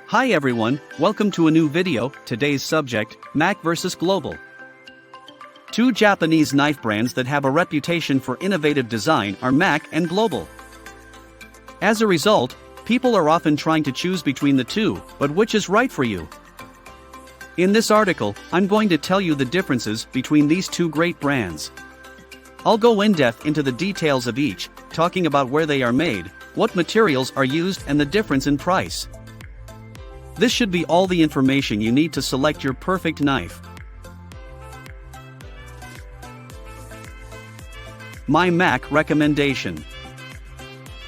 Hi everyone, welcome to a new video. Today's subject, Mac versus Global. Two Japanese knife brands that have a reputation for innovative design are Mac and Global. As a result, people are often trying to choose between the two, but which is right for you? In this article, I'm going to tell you the differences between these two great brands. I'll go in-depth into the details of each, talking about where they are made, what materials are used and the difference in price. This should be all the information you need to select your perfect knife. My Mac recommendation.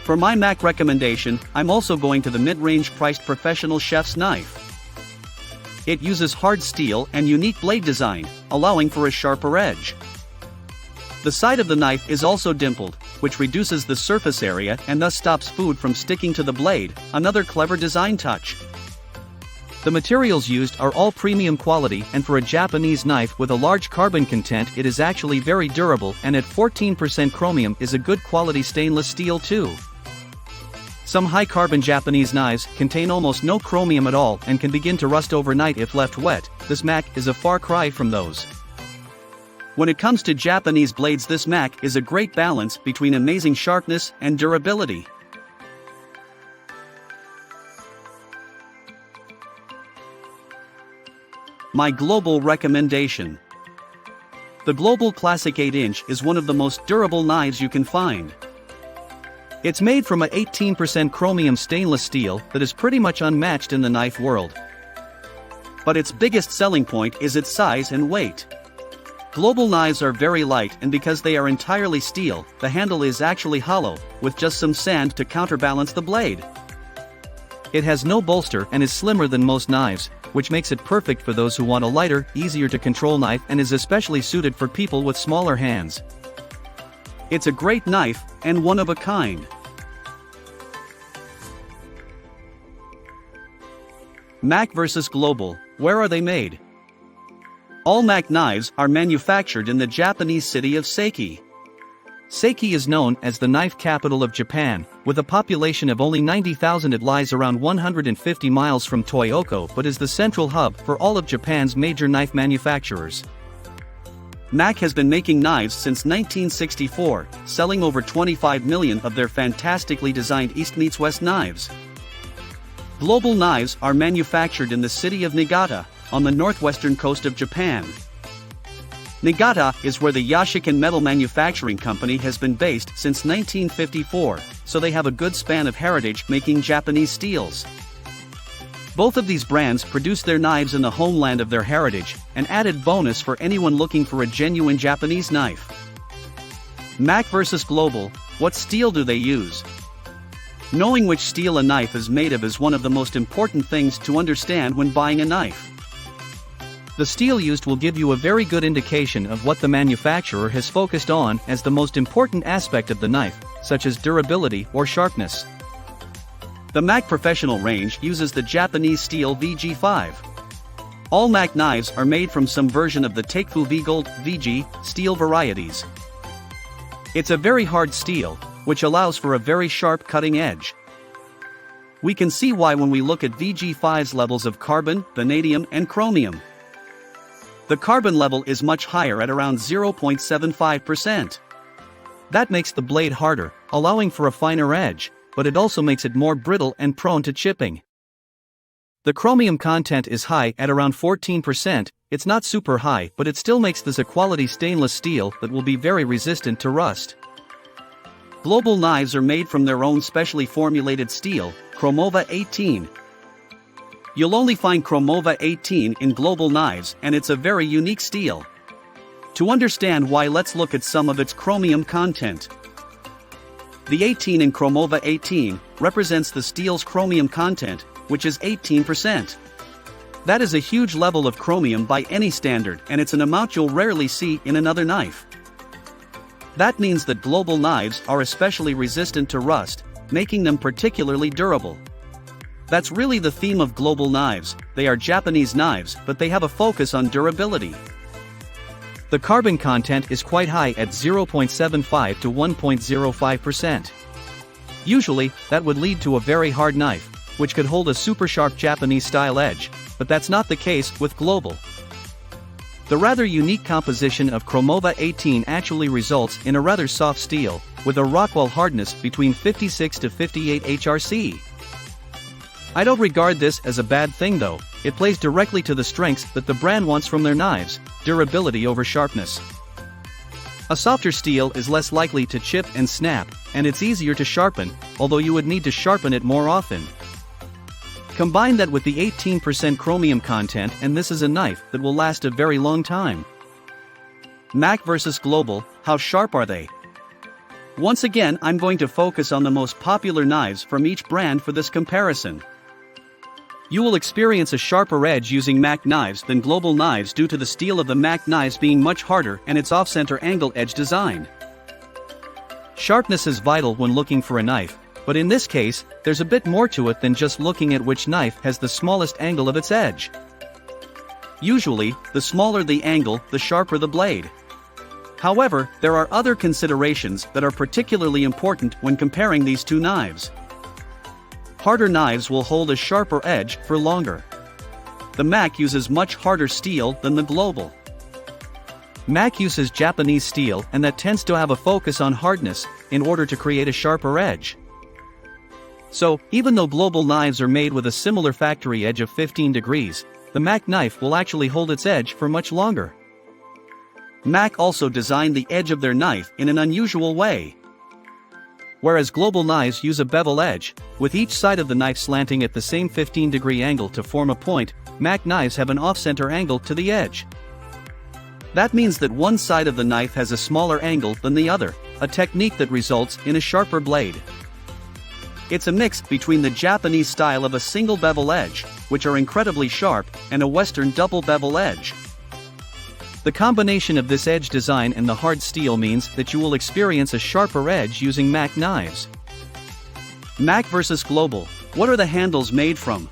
For my Mac recommendation, I'm also going to the mid-range priced professional chef's knife. It uses hard steel and unique blade design, allowing for a sharper edge. The side of the knife is also dimpled, which reduces the surface area and thus stops food from sticking to the blade, another clever design touch. The materials used are all premium quality, and for a Japanese knife with a large carbon content it is actually very durable, and at 14% chromium is a good quality stainless steel too. Some high-carbon Japanese knives contain almost no chromium at all and can begin to rust overnight if left wet. This Mac is a far cry from those. When it comes to Japanese blades, this Mac is a great balance between amazing sharpness and durability. My Global recommendation. The Global Classic 8-inch is one of the most durable knives you can find. It's made from a 18% chromium stainless steel that is pretty much unmatched in the knife world. But its biggest selling point is its size and weight. Global knives are very light, and because they are entirely steel, the handle is actually hollow, with just some sand to counterbalance the blade. It has no bolster and is slimmer than most knives, which makes it perfect for those who want a lighter, easier to control knife, and is especially suited for people with smaller hands. It's a great knife, and one of a kind. Mac versus Global, where are they made? All Mac knives are manufactured in the Japanese city of Seiki. Seiki is known as the knife capital of Japan. With a population of only 90,000, it lies around 150 miles from Toyoko but is the central hub for all of Japan's major knife manufacturers. Mac has been making knives since 1964, selling over 25 million of their fantastically designed East meets West knives. Global knives are manufactured in the city of Niigata, on the northwestern coast of Japan. Niigata is where the Yashikin Metal Manufacturing Company has been based since 1954, so they have a good span of heritage making Japanese steels. Both of these brands produce their knives in the homeland of their heritage, an added bonus for anyone looking for a genuine Japanese knife. Mac versus Global, what steel do they use? Knowing which steel a knife is made of is one of the most important things to understand when buying a knife. The steel used will give you a very good indication of what the manufacturer has focused on as the most important aspect of the knife, such as durability or sharpness. The Mac Professional range uses the Japanese steel VG5. All Mac knives are made from some version of the Takefu V-Gold, VG, steel varieties. It's a very hard steel, which allows for a very sharp cutting edge. We can see why when we look at VG5's levels of carbon, vanadium and chromium. The carbon level is much higher at around 0.75%. That makes the blade harder, allowing for a finer edge, but it also makes it more brittle and prone to chipping. The chromium content is high at around 14%, it's not super high, but it still makes this a quality stainless steel that will be very resistant to rust. Global knives are made from their own specially formulated steel, Chromova 18. You'll only find Chromova 18 in Global knives, and it's a very unique steel. To understand why, let's look at some of its chromium content. The 18 in Chromova 18 represents the steel's chromium content, which is 18%. That is a huge level of chromium by any standard, and it's an amount you'll rarely see in another knife. That means that Global knives are especially resistant to rust, making them particularly durable. That's really the theme of Global knives. They are Japanese knives, but they have a focus on durability. The carbon content is quite high at 0.75 to 1.05%. Usually, that would lead to a very hard knife, which could hold a super sharp Japanese-style edge, but that's not the case with Global. The rather unique composition of Chromova 18 actually results in a rather soft steel, with a Rockwell hardness between 56 to 58 HRC. I don't regard this as a bad thing though, it plays directly to the strengths that the brand wants from their knives, durability over sharpness. A softer steel is less likely to chip and snap, and it's easier to sharpen, although you would need to sharpen it more often. Combine that with the 18% chromium content and this is a knife that will last a very long time. Mac versus Global, how sharp are they? Once again, I'm going to focus on the most popular knives from each brand for this comparison. You will experience a sharper edge using Mac knives than Global knives due to the steel of the Mac knives being much harder and its off-center angle edge design. Sharpness is vital when looking for a knife, but in this case, there's a bit more to it than just looking at which knife has the smallest angle of its edge. Usually, the smaller the angle, the sharper the blade. However, there are other considerations that are particularly important when comparing these two knives. Harder knives will hold a sharper edge for longer. The Mac uses much harder steel than the Global. Mac uses Japanese steel and that tends to have a focus on hardness in order to create a sharper edge. So, even though Global knives are made with a similar factory edge of 15 degrees, the Mac knife will actually hold its edge for much longer. Mac also designed the edge of their knife in an unusual way. Whereas Global knives use a bevel edge, with each side of the knife slanting at the same 15-degree angle to form a point, Mac knives have an off-center angle to the edge. That means that one side of the knife has a smaller angle than the other, a technique that results in a sharper blade. It's a mix between the Japanese style of a single bevel edge, which are incredibly sharp, and a Western double bevel edge. The combination of this edge design and the hard steel means that you will experience a sharper edge using Mac knives. Mac versus Global, what are the handles made from?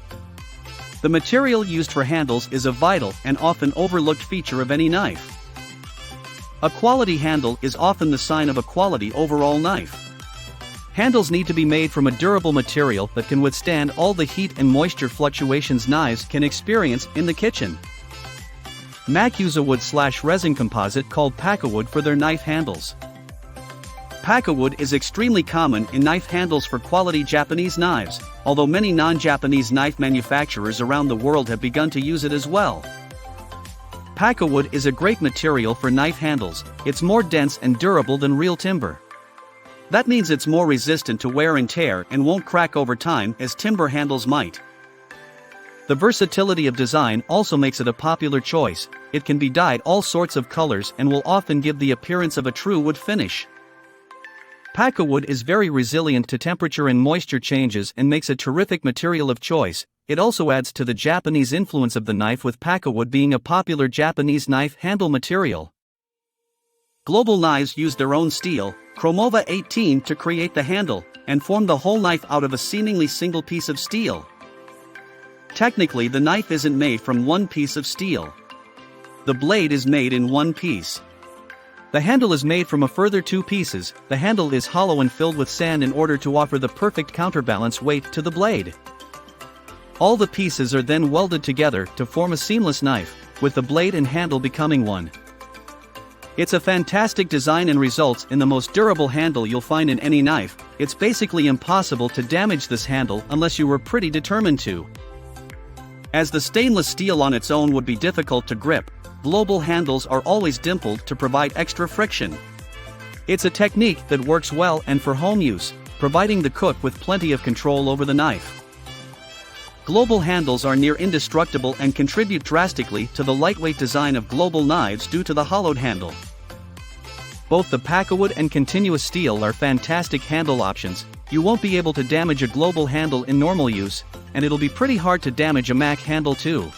The material used for handles is a vital and often overlooked feature of any knife. A quality handle is often the sign of a quality overall knife. Handles need to be made from a durable material that can withstand all the heat and moisture fluctuations knives can experience in the kitchen. Mac use a wood/resin composite called Pakkawood for their knife handles. Pakkawood is extremely common in knife handles for quality Japanese knives, although many non-Japanese knife manufacturers around the world have begun to use it as well. Pakkawood is a great material for knife handles, it's more dense and durable than real timber. That means it's more resistant to wear and tear and won't crack over time as timber handles might. The versatility of design also makes it a popular choice, it can be dyed all sorts of colors and will often give the appearance of a true wood finish. Pakkawood is very resilient to temperature and moisture changes and makes a terrific material of choice. It also adds to the Japanese influence of the knife, with Pakkawood being a popular Japanese knife handle material. Global knives use their own steel, Chromova 18, to create the handle, and form the whole knife out of a seemingly single piece of steel. Technically, the knife isn't made from one piece of steel. The blade is made in one piece. The handle is made from a further two pieces. The handle is hollow and filled with sand in order to offer the perfect counterbalance weight to the blade. All the pieces are then welded together to form a seamless knife, with the blade and handle becoming one. It's a fantastic design and results in the most durable handle you'll find in any knife. It's basically impossible to damage this handle unless you were pretty determined to. As the stainless steel on its own would be difficult to grip, Global handles are always dimpled to provide extra friction. It's a technique that works well and for home use, providing the cook with plenty of control over the knife. Global handles are near indestructible and contribute drastically to the lightweight design of Global knives due to the hollowed handle. Both the Pakkawood and continuous steel are fantastic handle options. You won't be able to damage a Global handle in normal use, and it'll be pretty hard to damage a Mac handle too.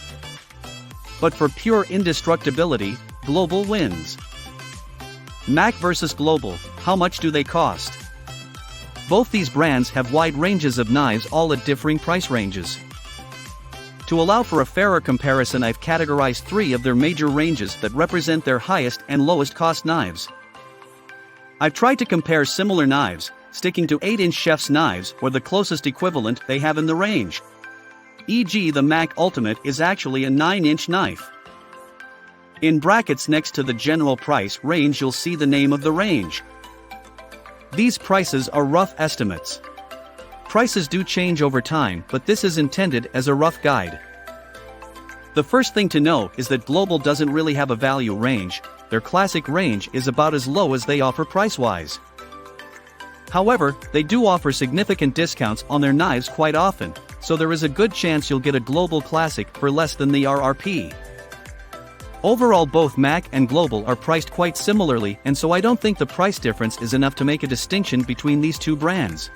But for pure indestructibility, Global wins. Mac versus Global, how much do they cost? Both these brands have wide ranges of knives, all at differing price ranges. To allow for a fairer comparison, I've categorized 3 of their major ranges that represent their highest and lowest cost knives. I've tried to compare similar knives, sticking to 8-inch chef's knives or the closest equivalent they have in the range. E.g., the Mac Ultimate is actually a 9-inch knife. In brackets next to the general price range you'll see the name of the range. These prices are rough estimates. Prices do change over time, but this is intended as a rough guide. The first thing to know is that Global doesn't really have a value range. Their classic range is about as low as they offer price-wise. However, they do offer significant discounts on their knives quite often, so there is a good chance you'll get a Global Classic for less than the RRP. Overall, both Mac and Global are priced quite similarly, and so I don't think the price difference is enough to make a distinction between these two brands.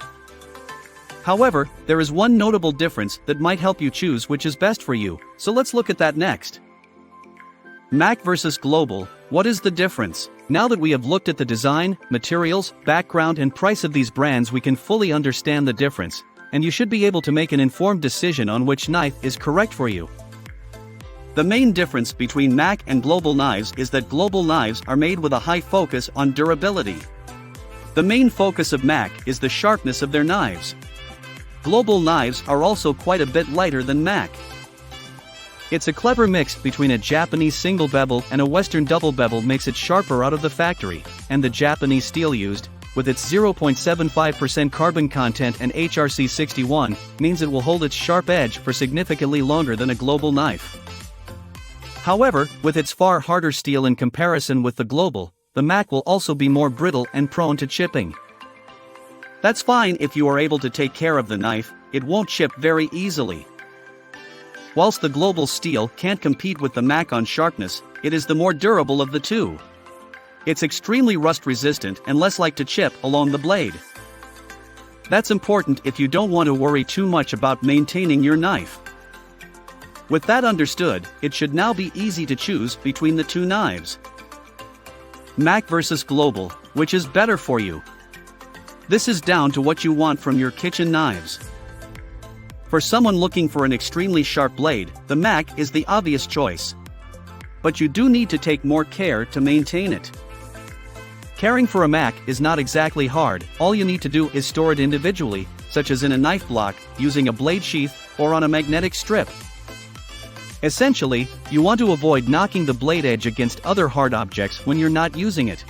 However, there is one notable difference that might help you choose which is best for you, so let's look at that next. Mac versus Global, what is the difference? Now that we have looked at the design, materials, background and price of these brands, we can fully understand the difference, and you should be able to make an informed decision on which knife is correct for you. The main difference between Mac and Global knives is that Global knives are made with a high focus on durability. The main focus of Mac is the sharpness of their knives. Global knives are also quite a bit lighter than Mac. It's a clever mix between a Japanese single bevel and a Western double bevel makes it sharper out of the factory, and the Japanese steel used, with its 0.75% carbon content and HRC 61, means it will hold its sharp edge for significantly longer than a Global knife. However, with its far harder steel in comparison with the Global, the Mac will also be more brittle and prone to chipping. That's fine if you are able to take care of the knife, it won't chip very easily. Whilst the Global steel can't compete with the Mac on sharpness, it is the more durable of the two. It's extremely rust resistant and less like to chip along the blade. That's important if you don't want to worry too much about maintaining your knife. With that understood, it should now be easy to choose between the two knives. Mac versus Global, which is better for you? This is down to what you want from your kitchen knives. For someone looking for an extremely sharp blade, the Mac is the obvious choice. But you do need to take more care to maintain it. Caring for a Mac is not exactly hard, all you need to do is store it individually, such as in a knife block, using a blade sheath, or on a magnetic strip. Essentially, you want to avoid knocking the blade edge against other hard objects when you're not using it.